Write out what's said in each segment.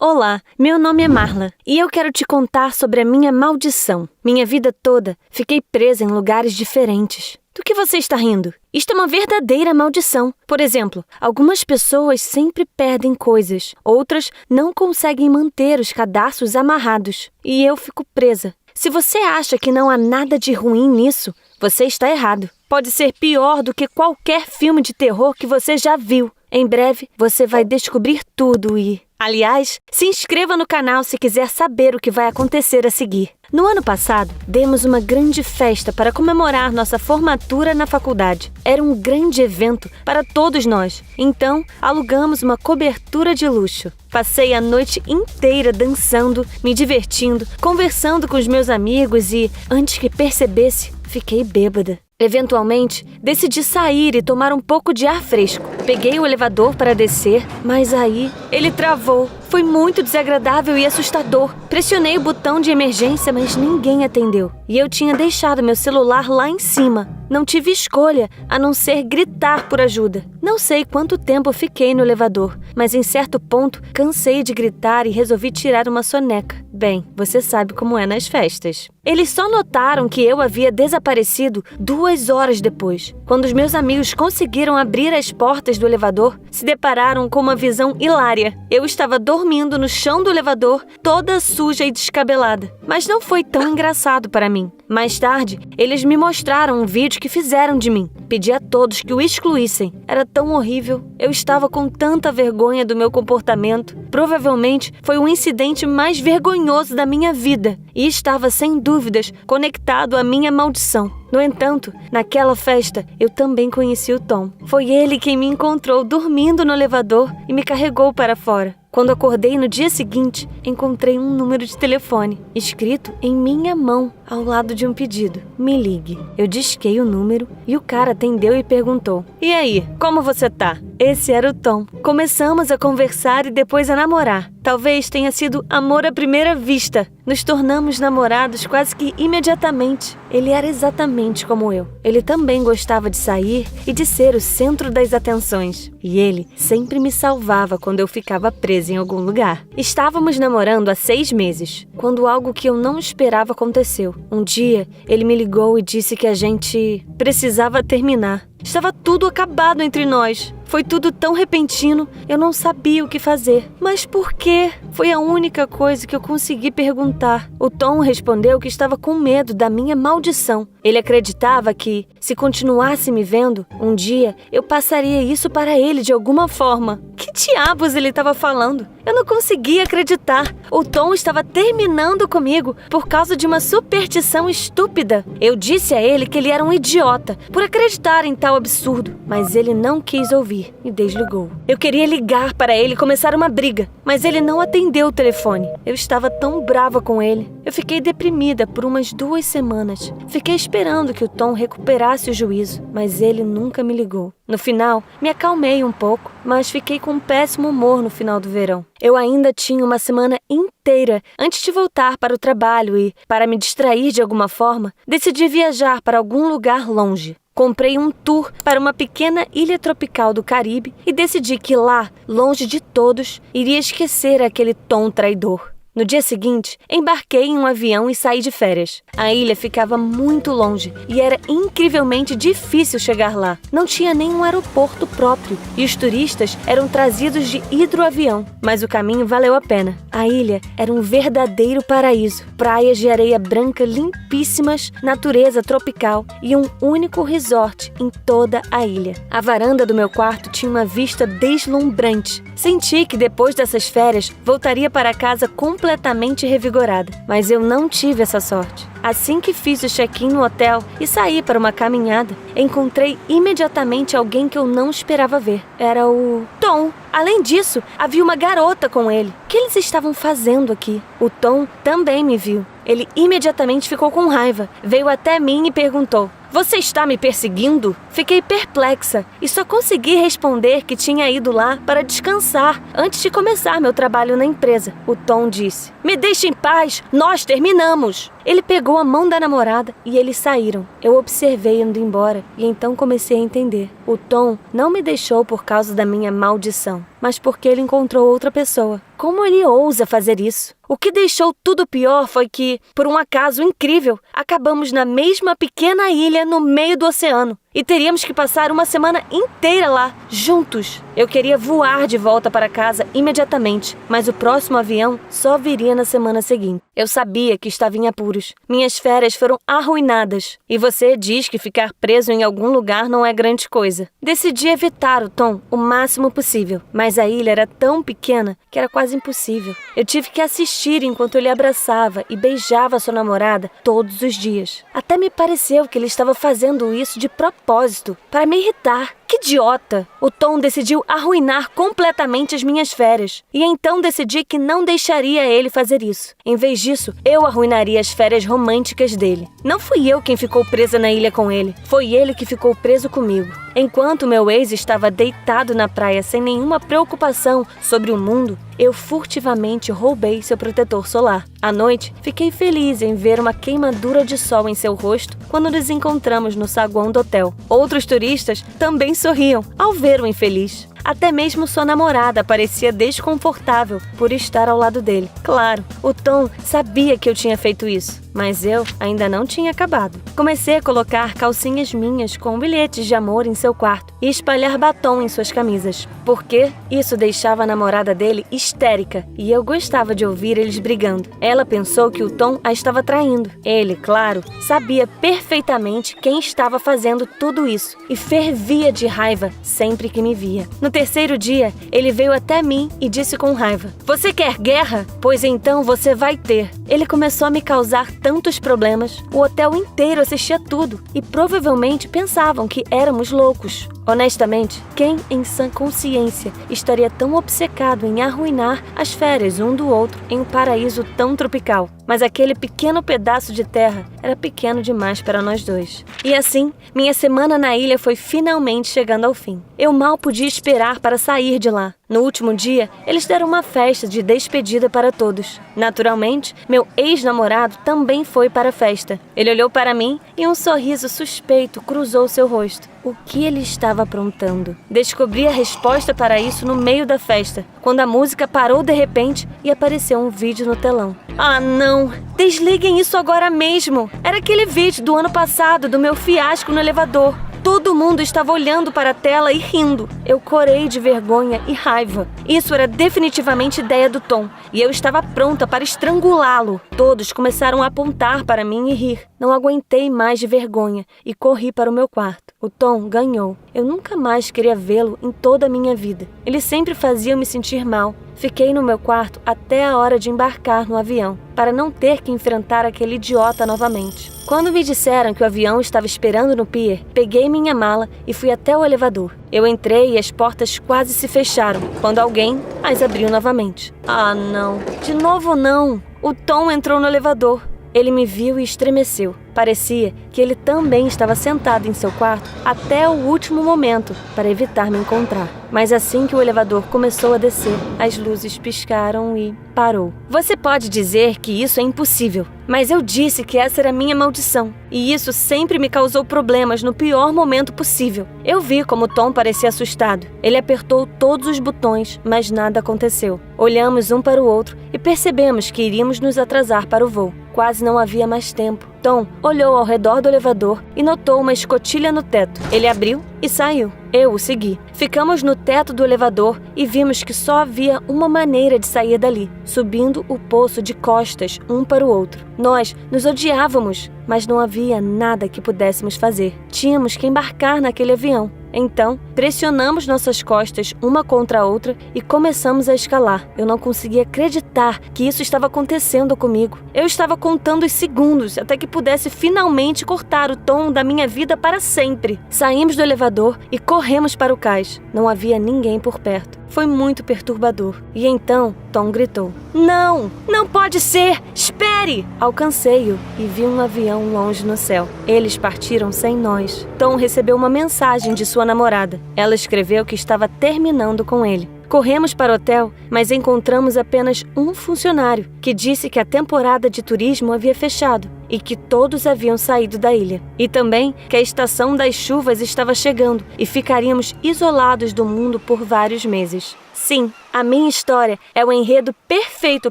Olá, meu nome é Marla e eu quero te contar sobre a minha maldição. Minha vida toda fiquei presa em lugares diferentes. Do que você está rindo? Isto é uma verdadeira maldição. Por exemplo, algumas pessoas sempre perdem coisas, outras não conseguem manter os cadarços amarrados. E eu fico presa. Se você acha que não há nada de ruim nisso, você está errado. Pode ser pior do que qualquer filme de terror que você já viu. Em breve, você vai descobrir tudo e... Aliás, se inscreva no canal se quiser saber o que vai acontecer a seguir. No ano passado, demos uma grande festa para comemorar nossa formatura na faculdade. Era um grande evento para todos nós, então alugamos uma cobertura de luxo. Passei a noite inteira dançando, me divertindo, conversando com os meus amigos e, antes que percebesse, fiquei bêbada. Eventualmente, decidi sair e tomar um pouco de ar fresco. Peguei o elevador para descer, mas aí ele travou. Foi muito desagradável e assustador. Pressionei o botão de emergência, mas ninguém atendeu. E eu tinha deixado meu celular lá em cima. Não tive escolha, a não ser gritar por ajuda. Não sei quanto tempo fiquei no elevador, mas em certo ponto cansei de gritar e resolvi tirar uma soneca. Bem, você sabe como é nas festas. Eles só notaram que eu havia desaparecido 2 horas depois. Quando os meus amigos conseguiram abrir as portas do elevador, se depararam com uma visão hilária. Eu estava dormindo no chão do elevador, toda suja e descabelada. Mas não foi tão engraçado para mim. Mais tarde, eles me mostraram um vídeo que fizeram de mim. Pedi a todos que o excluíssem. Era tão horrível. Eu estava com tanta vergonha do meu comportamento. Provavelmente foi o incidente mais vergonhoso da minha vida. E estava, sem dúvidas, conectado à minha maldição. No entanto, naquela festa, eu também conheci o Tom. Foi ele quem me encontrou dormindo no elevador e me carregou para fora. Quando acordei no dia seguinte, encontrei um número de telefone, escrito em minha mão, ao lado de um pedido. Me ligue. Eu disquei o número e o cara atendeu e perguntou: E aí, como você tá? Esse era o Tom. Começamos a conversar e depois a namorar. Talvez tenha sido amor à primeira vista. Nos tornamos namorados quase que imediatamente. Ele era exatamente como eu. Ele também gostava de sair e de ser o centro das atenções. E ele sempre me salvava quando eu ficava presa em algum lugar. Estávamos namorando há 6 meses, quando algo que eu não esperava aconteceu. Um dia, ele me ligou e disse que a gente precisava terminar. Estava tudo acabado entre nós. Foi tudo tão repentino, eu não sabia o que fazer. Mas por quê? Foi a única coisa que eu consegui perguntar. O Tom respondeu que estava com medo da minha maldição. Ele acreditava que, se continuasse me vendo, um dia eu passaria isso para ele de alguma forma. Que diabos ele estava falando? Eu não conseguia acreditar. O Tom estava terminando comigo por causa de uma superstição estúpida. Eu disse a ele que ele era um idiota por acreditar em tal absurdo, mas ele não quis ouvir e desligou. Eu queria ligar para ele e começar uma briga, mas ele não atendeu o telefone. Eu estava tão brava com ele. Eu fiquei deprimida por umas 2 semanas. Fiquei esperando que o Tom recuperasse o juízo, mas ele nunca me ligou. No final, me acalmei um pouco, mas fiquei com um péssimo humor no final do verão. Eu ainda tinha uma semana inteira antes de voltar para o trabalho e, para me distrair de alguma forma, decidi viajar para algum lugar longe. Comprei um tour para uma pequena ilha tropical do Caribe e decidi que lá, longe de todos, iria esquecer aquele Tom traidor. No dia seguinte, embarquei em um avião e saí de férias. A ilha ficava muito longe e era incrivelmente difícil chegar lá. Não tinha nem um aeroporto próprio e os turistas eram trazidos de hidroavião. Mas o caminho valeu a pena. A ilha era um verdadeiro paraíso. Praias de areia branca limpíssimas, natureza tropical e um único resort em toda a ilha. A varanda do meu quarto tinha uma vista deslumbrante. Senti que depois dessas férias voltaria para casa completamente revigorada, mas eu não tive essa sorte. Assim que fiz o check-in no hotel e saí para uma caminhada, encontrei imediatamente alguém que eu não esperava ver. Era o Tom. Além disso, havia uma garota com ele. O que eles estavam fazendo aqui? O Tom também me viu. Ele imediatamente ficou com raiva, veio até mim e perguntou: Você está me perseguindo? Fiquei perplexa e só consegui responder que tinha ido lá para descansar antes de começar meu trabalho na empresa. O Tom disse: Me deixe em paz, nós terminamos. Ele pegou a mão da namorada e eles saíram. Eu observei indo embora e então comecei a entender. O Tom não me deixou por causa da minha maldição. mas porque ele encontrou outra pessoa. Como ele ousa fazer isso? O que deixou tudo pior foi que, por um acaso incrível, acabamos na mesma pequena ilha no meio do oceano. E teríamos que passar uma semana inteira lá, juntos. Eu queria voar de volta para casa imediatamente, mas o próximo avião só viria na semana seguinte. Eu sabia que estava em apuros. Minhas férias foram arruinadas. E você diz que ficar preso em algum lugar não é grande coisa. Decidi evitar o Tom o máximo possível, mas a ilha era tão pequena que era quase impossível. Eu tive que assistir enquanto ele abraçava e beijava sua namorada todos os dias. Até me pareceu que ele estava fazendo isso de propósito, para me irritar. Que idiota! O Tom decidiu arruinar completamente as minhas férias. E então decidi que não deixaria ele fazer isso. Em vez disso, eu arruinaria as férias românticas dele. Não fui eu quem ficou presa na ilha com ele. Foi ele que ficou preso comigo. Enquanto meu ex estava deitado na praia sem nenhuma preocupação sobre o mundo, eu furtivamente roubei seu protetor solar. À noite, fiquei feliz em ver uma queimadura de sol em seu rosto quando nos encontramos no saguão do hotel. Outros turistas também sorriam ao ver o infeliz. Até mesmo sua namorada parecia desconfortável por estar ao lado dele. Claro, o Tom sabia que eu tinha feito isso, mas eu ainda não tinha acabado. Comecei a colocar calcinhas minhas com bilhetes de amor em seu quarto e espalhar batom em suas camisas, porque isso deixava a namorada dele histérica e eu gostava de ouvir eles brigando. Ela pensou que o Tom a estava traindo. Ele, claro, sabia perfeitamente quem estava fazendo tudo isso e fervia de raiva sempre que me via. No terceiro dia, ele veio até mim e disse com raiva: "Você quer guerra? Pois então você vai ter." Ele começou a me causar tantos problemas. O hotel inteiro assistia tudo e provavelmente pensavam que éramos loucos. Honestamente, quem em sã consciência estaria tão obcecado em arruinar as férias um do outro em um paraíso tão tropical? Mas aquele pequeno pedaço de terra era pequeno demais para nós dois. E assim, minha semana na ilha foi finalmente chegando ao fim. Eu mal podia esperar para sair de lá. No último dia, eles deram uma festa de despedida para todos. Naturalmente, meu ex-namorado também foi para a festa. Ele olhou para mim e um sorriso suspeito cruzou seu rosto. O que ele estava aprontando? Descobri a resposta para isso no meio da festa, quando a música parou de repente e apareceu um vídeo no telão. Ah, não! Desliguem isso agora mesmo! Era aquele vídeo do ano passado do meu fiasco no elevador. Todo mundo estava olhando para a tela e rindo. Eu corei de vergonha e raiva. Isso era definitivamente ideia do Tom, e eu estava pronta para estrangulá-lo. Todos começaram a apontar para mim e rir. Não aguentei mais de vergonha e corri para o meu quarto. O Tom ganhou. Eu nunca mais queria vê-lo em toda a minha vida. Ele sempre fazia eu me sentir mal. Fiquei no meu quarto até a hora de embarcar no avião, para não ter que enfrentar aquele idiota novamente. Quando me disseram que o avião estava esperando no pier, peguei minha mala e fui até o elevador. Eu entrei e as portas quase se fecharam, quando alguém as abriu novamente. Ah, não. De novo não. O Tom entrou no elevador. Ele me viu e estremeceu. Parecia que ele também estava sentado em seu quarto até o último momento para evitar me encontrar. Mas assim que o elevador começou a descer, as luzes piscaram e parou. Você pode dizer que isso é impossível, mas eu disse que essa era minha maldição. E isso sempre me causou problemas no pior momento possível. Eu vi como Tom parecia assustado. Ele apertou todos os botões, mas nada aconteceu. Olhamos um para o outro e percebemos que iríamos nos atrasar para o voo. Quase não havia mais tempo. Tom olhou ao redor do elevador e notou uma escotilha no teto. Ele abriu e saiu. Eu o segui. Ficamos no teto do elevador e vimos que só havia uma maneira de sair dali, subindo o poço de costas um para o outro. Nós nos odiávamos, mas não havia nada que pudéssemos fazer. Tínhamos que embarcar naquele avião. Então, pressionamos nossas costas uma contra a outra e começamos a escalar. Eu não conseguia acreditar que isso estava acontecendo comigo. Eu estava contando os segundos até que pudesse finalmente cortar o Tom da minha vida para sempre. Saímos do elevador e corremos para o cais. Não havia ninguém por perto. Foi muito perturbador. E então, Tom gritou: "Não! Não pode ser! Espere!" Alcancei-o e vi um avião longe no céu. Eles partiram sem nós. Tom recebeu uma mensagem de sua namorada. Ela escreveu que estava terminando com ele. Corremos para o hotel, mas encontramos apenas um funcionário que disse que a temporada de turismo havia fechado e que todos haviam saído da ilha. E também que a estação das chuvas estava chegando e ficaríamos isolados do mundo por vários meses. Sim, a minha história é o enredo perfeito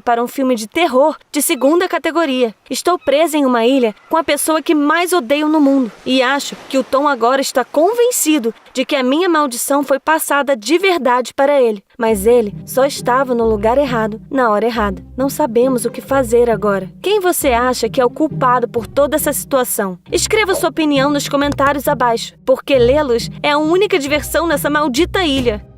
para um filme de terror de segunda categoria. Estou presa em uma ilha com a pessoa que mais odeio no mundo. E acho que o Tom agora está convencido de que a minha maldição foi passada de verdade para ele. Mas ele só estava no lugar errado, na hora errada. Não sabemos o que fazer agora. Quem você acha que é o culpado por toda essa situação? Escreva sua opinião nos comentários abaixo, porque lê-los é a única diversão nessa maldita ilha.